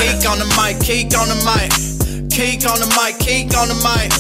KIEQ on the mic, KIEQ on the mic, KIEQ on the mic, KIEQ on the mic.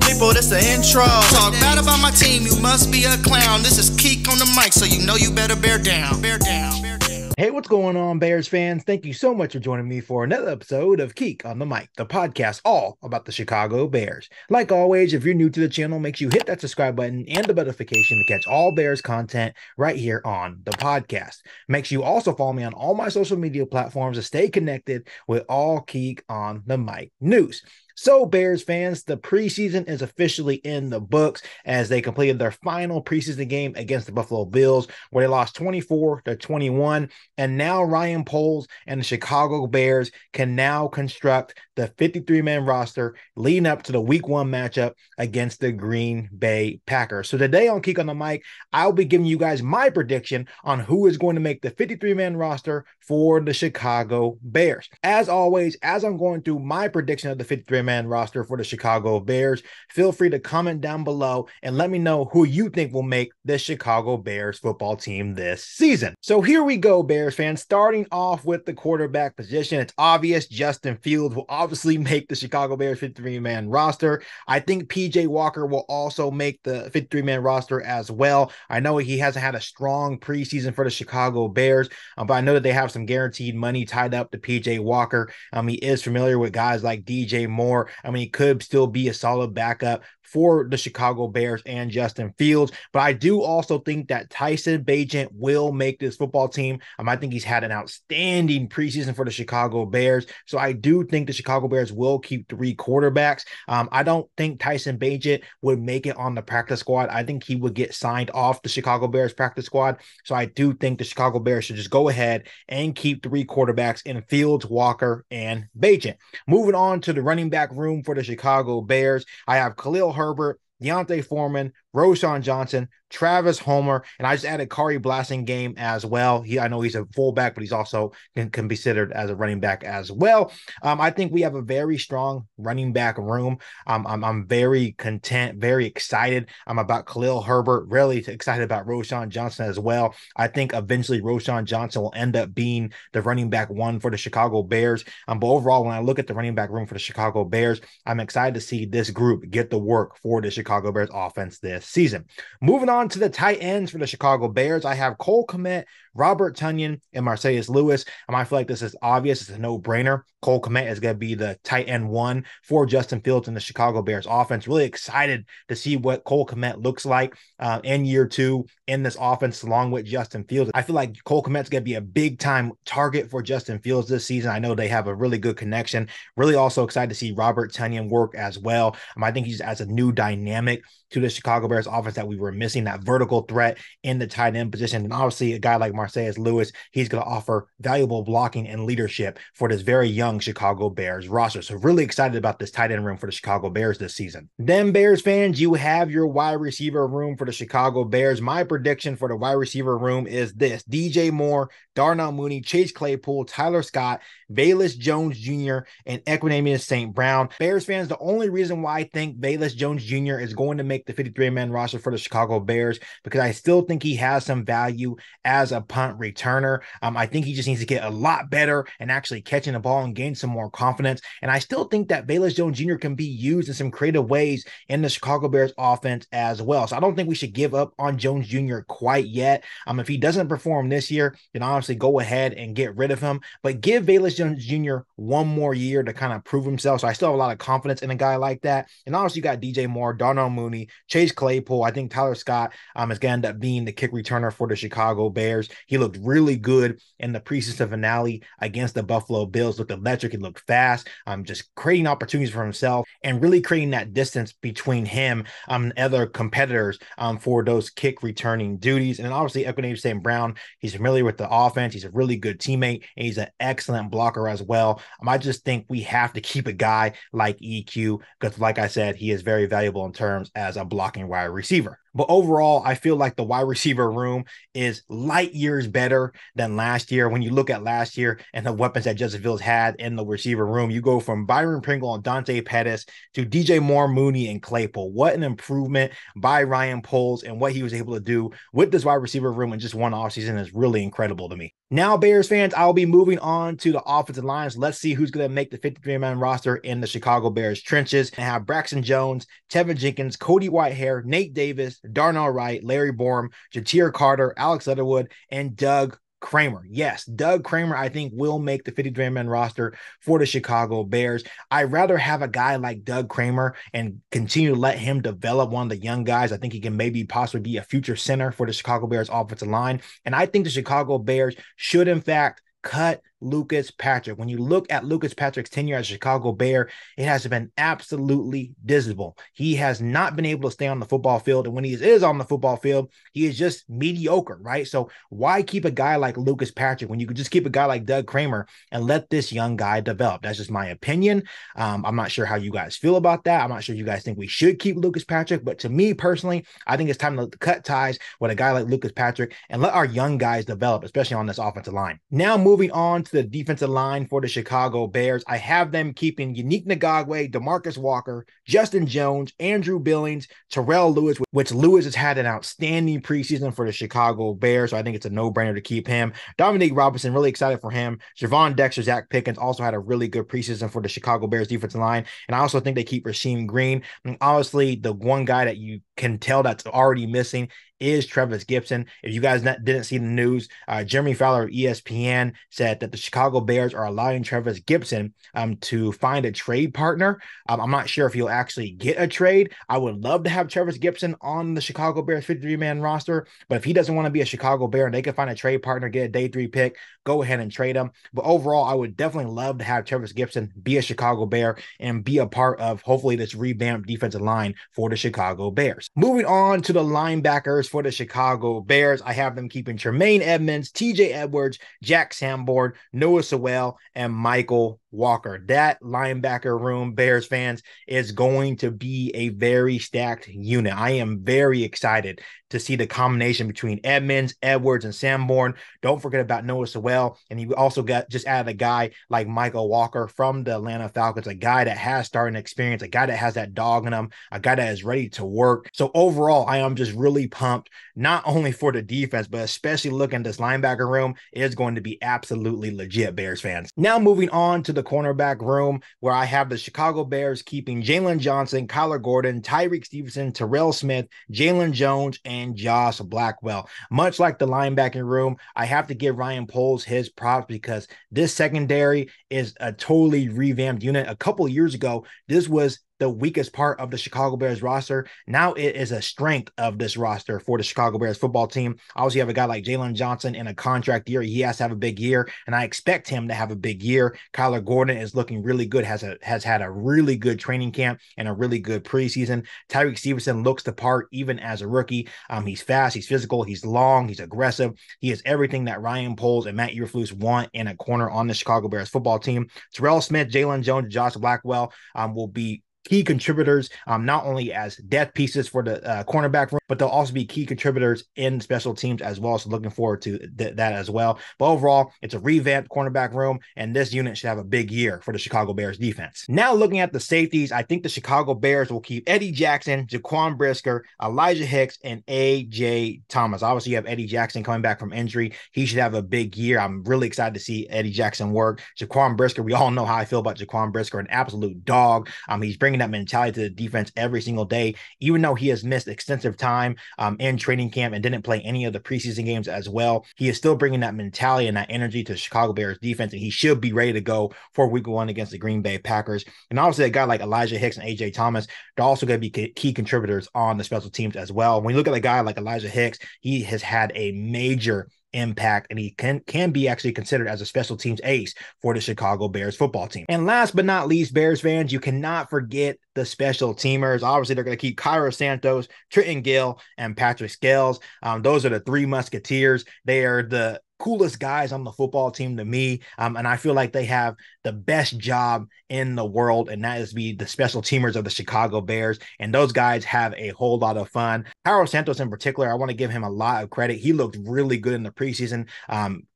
People, this the intro. Talk bad about my team, you must be a clown. This is KIEQ on the mic, so you know you better bear down. Bear down. Bear down. Hey, what's going on, Bears fans? Thank you so much for joining me for another episode of KIEQ on the Mic, the podcast all about the Chicago Bears. Like always, if you're new to the channel, make sure you hit that subscribe button and the notification to catch all Bears content right here on the podcast. Make sure you also follow me on all my social media platforms to stay connected with all KIEQ on the Mic news. So, Bears fans, the preseason is officially in the books as they completed their final preseason game against the Buffalo Bills, where they lost 24-21. And now Ryan Poles and the Chicago Bears can now construct the 53-man roster leading up to the Week 1 matchup against the Green Bay Packers. So today on KIEQ on the Mic, I'll be giving you guys my prediction on who is going to make the 53-man roster for the Chicago Bears. As always, as I'm going through my prediction of the 53-man roster for the Chicago Bears, feel free to comment down below and let me know who you think will make the Chicago Bears football team this season. So here we go, Bears fans. Starting off with the quarterback position, it's obvious Justin Fields will obviously make the Chicago Bears 53-man roster. I think PJ Walker will also make the 53-man roster as well. I know he hasn't had a strong preseason for the Chicago Bears, but I know that they have some guaranteed money tied up to PJ Walker. He is familiar with guys like DJ Moore. He could still be a solid backup for the Chicago Bears and Justin Fields. But I do also think that Tyson Bagent will make this football team. I think he's had an outstanding preseason for the Chicago Bears. So I do think the Chicago Bears will keep 3 quarterbacks. I don't think Tyson Bagent would make it on the practice squad. I think he would get signed off the Chicago Bears practice squad. So I do think the Chicago Bears should just go ahead and keep 3 quarterbacks in Fields, Walker, and Bagent. Moving on to the running back room for the Chicago Bears, I have Khalil Herbert, Deontay Foreman, Roschon Johnson, Travis Homer, and I just added Kari Blasingame as well. I know he's a fullback, but he's also can be considered as a running back as well. I think we have a very strong running back room. I'm very content, very excited. I'm about Khalil Herbert, really excited about Roschon Johnson as well. I think eventually Roschon Johnson will end up being the running back 1 for the Chicago Bears. But overall, when I look at the running back room for the Chicago Bears, I'm excited to see this group get the work for the Chicago Bears offense this season. Moving on to the tight ends for the Chicago Bears, I have Cole Kmet, Robert Tonyan, and Marcellus Lewis. I feel like this is obvious. It's a no-brainer. Cole Kmet is going to be the tight end 1 for Justin Fields and the Chicago Bears offense. Really excited to see what Cole Kmet looks like in year 2 in this offense along with Justin Fields. I feel like Cole Kmet's going to be a big-time target for Justin Fields this season. I know they have a really good connection. Really also excited to see Robert Tonyan work as well. I think he's adds a new dynamic to the Chicago Bears offense that we were missing, that vertical threat in the tight end position. And obviously a guy like Marcellus Lewis, he's going to offer valuable blocking and leadership for this very young Chicago Bears roster. So really excited about this tight end room for the Chicago Bears this season. Then Bears fans, you have your wide receiver room for the Chicago Bears. My prediction for the wide receiver room is this: DJ Moore, Darnell Mooney, Chase Claypool, Tyler Scott, Velus Jones Jr., and Equanimeous St. Brown. Bears fans, the only reason why I think Velus Jones Jr. is going to make the 53-man roster for the Chicago Bears, because I still think he has some value as a punt returner. I think he just needs to get a lot better and actually catching the ball and gain some more confidence. And I still think that Velus Jones Jr. can be used in some creative ways in the Chicago Bears offense as well. So I don't think we should give up on Jones Jr. quite yet. If he doesn't perform this year, then honestly go ahead and get rid of him. But give Velus Jones Jr. 1 more year to kind of prove himself. So I still have a lot of confidence in a guy like that. And obviously you got DJ Moore, Darnell Mooney, Chase Claypool. I think Tyler Scott is going to end up being the kick returner for the Chicago Bears. He looked really good in the preseason finale against the Buffalo Bills. Looked electric. He looked fast. Just creating opportunities for himself and really creating that distance between him and other competitors for those kick returning duties. And then obviously Equanimeous St. Brown, he's familiar with the offense. He's a really good teammate and he's an excellent blocker as well. I just think we have to keep a guy like EQ because, like I said, he is very valuable in terms as a blocking wide receiver. But overall, I feel like the wide receiver room is light years better than last year. When you look at last year and the weapons that Justin Fields had in the receiver room, you go from Byron Pringle and Dante Pettis to DJ Moore, Mooney, and Claypool. What an improvement by Ryan Poles, and what he was able to do with this wide receiver room in just one offseason is really incredible to me. Now, Bears fans, I'll be moving on to the offensive lines. Let's see who's going to make the 53-man roster in the Chicago Bears trenches. I have Braxton Jones, Tevin Jenkins, Cody Whitehair, Nate Davis, Darnell Wright, Larry Borum, Ja'Tyre Carter, Alex Leatherwood, and Doug Kramer. Yes, Doug Kramer, I think, will make the 53-man roster for the Chicago Bears. I'd rather have a guy like Doug Kramer and continue to let him develop one of the young guys. I think he can maybe possibly be a future center for the Chicago Bears offensive line. And I think the Chicago Bears should, in fact, cut Lucas Patrick. When you look at Lucas Patrick's tenure as a Chicago Bear, it has been absolutely dismal. He has not been able to stay on the football field. And when he is on the football field, he is just mediocre, right? So why keep a guy like Lucas Patrick when you could just keep a guy like Doug Kramer and let this young guy develop? That's just my opinion. I'm not sure how you guys feel about that. I'm not sure you guys think we should keep Lucas Patrick, but to me personally, I think it's time to cut ties with a guy like Lucas Patrick and let our young guys develop, especially on this offensive line. Now moving on to the defensive line for the Chicago Bears, I have them keeping Yannick Ngakoue, DeMarcus Walker, Justin Jones, Andrew Billings, Terrell Lewis, which Lewis has had an outstanding preseason for the Chicago Bears, so I think it's a no-brainer to keep him. Dominique Robinson, really excited for him. Javon Dexter, Zach Pickens also had a really good preseason for the Chicago Bears defensive line, and I also think they keep Rasheem Green. And honestly, the one guy that you can tell that's already missing is Trevis Gibson. If you guys didn't see the news, Jeremy Fowler of ESPN said that the Chicago Bears are allowing Trevis Gibson to find a trade partner. I'm not sure if he'll actually get a trade. I would love to have Trevis Gibson on the Chicago Bears 53-man roster, but if he doesn't want to be a Chicago Bear and they can find a trade partner, get a day 3 pick, go ahead and trade him. But overall, I would definitely love to have Trevis Gibson be a Chicago Bear and be a part of hopefully this revamped defensive line for the Chicago Bears. Moving on to the linebackers for the Chicago Bears, I have them keeping Tremaine Edmonds, TJ Edwards, Jack Sanborn, Noah Sewell, and Michael Walker. That linebacker room, Bears fans, is going to be a very stacked unit. I am very excited to see the combination between Edmonds, Edwards, and Sanborn. Don't forget about Noah Sewell. And you also got just added a guy like Michael Walker from the Atlanta Falcons, a guy that has starting experience, a guy that has that dog in him, a guy that is ready to work. So overall, I am just really pumped, not only for the defense, but especially looking at this linebacker room. It is going to be absolutely legit, Bears fans. Now moving on to the cornerback room, where I have the Chicago Bears keeping Jalen Johnson, Kyler Gordon, Tyreek Stevenson, Terrell Smith, Jalen Jones, and Josh Blackwell. Much like the linebacking room, I have to give Ryan Poles his props because this secondary is a totally revamped unit. A couple years ago, this was the weakest part of the Chicago Bears roster. Now it is a strength of this roster for the Chicago Bears football team. Obviously, you have a guy like Jalen Johnson in a contract year. He has to have a big year, and I expect him to have a big year. Kyler Gordon is looking really good, has had a really good training camp and a really good preseason. Tyreek Stevenson looks the part even as a rookie. He's fast, he's physical, he's long, he's aggressive. He is everything that Ryan Poles and Matt Eberflus want in a corner on the Chicago Bears football team. Terrell Smith, Jalen Jones, and Josh Blackwell will be key contributors, not only as depth pieces for the cornerback room, but they'll also be key contributors in special teams as well. So looking forward to that as well. But overall, it's a revamped cornerback room, and this unit should have a big year for the Chicago Bears defense. Now looking at the safeties, I think the Chicago Bears will keep Eddie Jackson, Jaquan Brisker, Elijah Hicks, and A.J. Thomas. Obviously, you have Eddie Jackson coming back from injury. He should have a big year. I'm really excited to see Eddie Jackson work. Jaquan Brisker, we all know how I feel about Jaquan Brisker, an absolute dog. He's bringing that mentality to the defense every single day, even though he has missed extensive time in training camp and didn't play any of the preseason games as well. He is still bringing that mentality and that energy to the Chicago Bears defense, and he should be ready to go for week 1 against the Green Bay Packers. And obviously a guy like Elijah Hicks and A.J. Thomas, they're also going to be key contributors on the special teams as well. When you look at a guy like Elijah Hicks, he has had a major impact, and he can be actually considered as a special teams ace for the Chicago Bears football team. And last but not least, Bears fans, you cannot forget the special teamers. Obviously, they're going to keep Cairo Santos, Trenton Gill, and Patrick Scales. Those are the 3 musketeers. They are the coolest guys on the football team to me, and I feel like they have the best job in the world, and that is to be the special teamers of the Chicago Bears, and those guys have a whole lot of fun. Cairo Santos in particular, I want to give him a lot of credit. He looked really good in the preseason,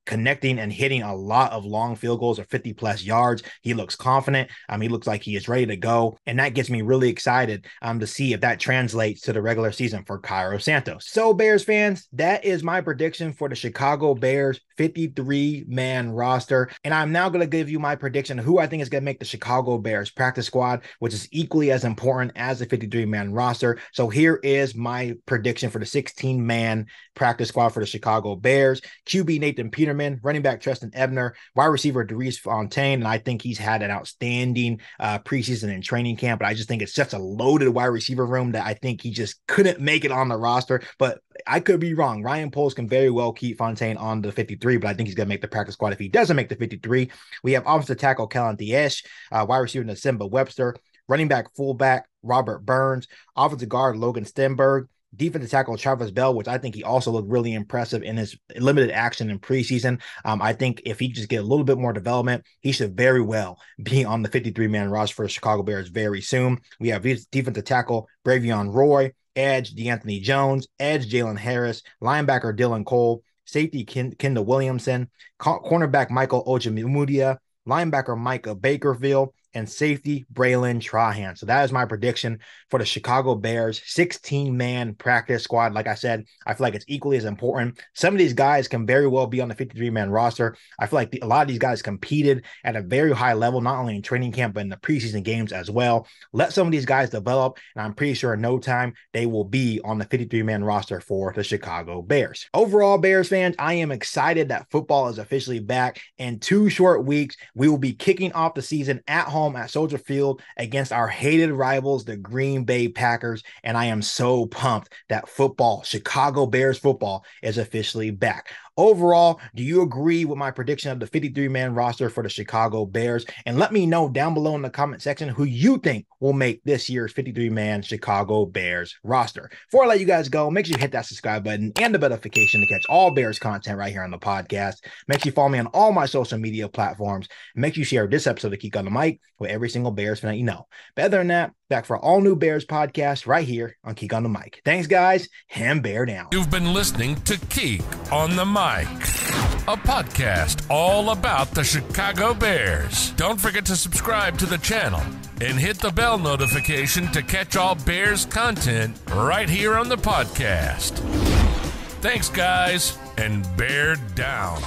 connecting and hitting a lot of long field goals of 50+ yards. He looks confident. He looks like he is ready to go. And that gets me really excited to see if that translates to the regular season for Cairo Santos. So Bears fans, that is my prediction for the Chicago Bears 53-man roster. And I'm now going to give you my prediction of who I think is going to make the Chicago Bears practice squad, which is equally as important as the 53-man roster. So here is my prediction for the 16-man practice squad for the Chicago Bears. QB Nathan Peterman, running back Treston Ebner, wide receiver Darius Fontaine, and I think he's had an outstanding preseason and training camp, but I just think it's such a loaded wide receiver room that I think he just couldn't make it on the roster. But I could be wrong. Ryan Poles can very well keep Fontaine on the 53, but I think he's going to make the practice squad if he doesn't make the 53. We have offensive tackle Kellen Diesch, wide receiver Nasimba Webster, running back fullback Robert Burns, offensive guard Logan Stenberg, defensive tackle Travis Bell, which I think he also looked really impressive in his limited action in preseason. I think if he just get a little bit more development, he should very well be on the 53-man roster for the Chicago Bears very soon. We have defensive tackle Bravion Roy, edge DeAnthony Jones, edge Jalen Harris, linebacker Dylan Cole, safety Kendall Williamson, cornerback Michael Ojemudia, linebacker Micah Bakerfield, and safety Braylon Trahan. So that is my prediction for the Chicago Bears 16-man practice squad. Like I said, I feel like it's equally as important. Some of these guys can very well be on the 53-man roster. I feel like a lot of these guys competed at a very high level, not only in training camp, but in the preseason games as well. Let some of these guys develop, and I'm pretty sure in no time they will be on the 53-man roster for the Chicago Bears. Overall, Bears fans, I am excited that football is officially back. In 2 short weeks, we will be kicking off the season at home at Soldier Field against our hated rivals, the Green Bay Packers. And I am so pumped that football, Chicago Bears football, is officially back. Overall, do you agree with my prediction of the 53-man roster for the Chicago Bears? And let me know down below in the comment section who you think will make this year's 53-man Chicago Bears roster. Before I let you guys go, make sure you hit that subscribe button and the notification to catch all Bears content right here on the podcast. Make sure you follow me on all my social media platforms. And make sure you share this episode of KIEQ on the Mic with every single Bears fan that you know. But other than that, back for all new Bears podcast right here on KIEQ on the Mic. Thanks, guys, and bear down. You've been listening to KIEQ on the Mic, a podcast all about the Chicago Bears. Don't forget to subscribe to the channel and hit the bell notification to catch all Bears content right here on the podcast. Thanks, guys, and bear down.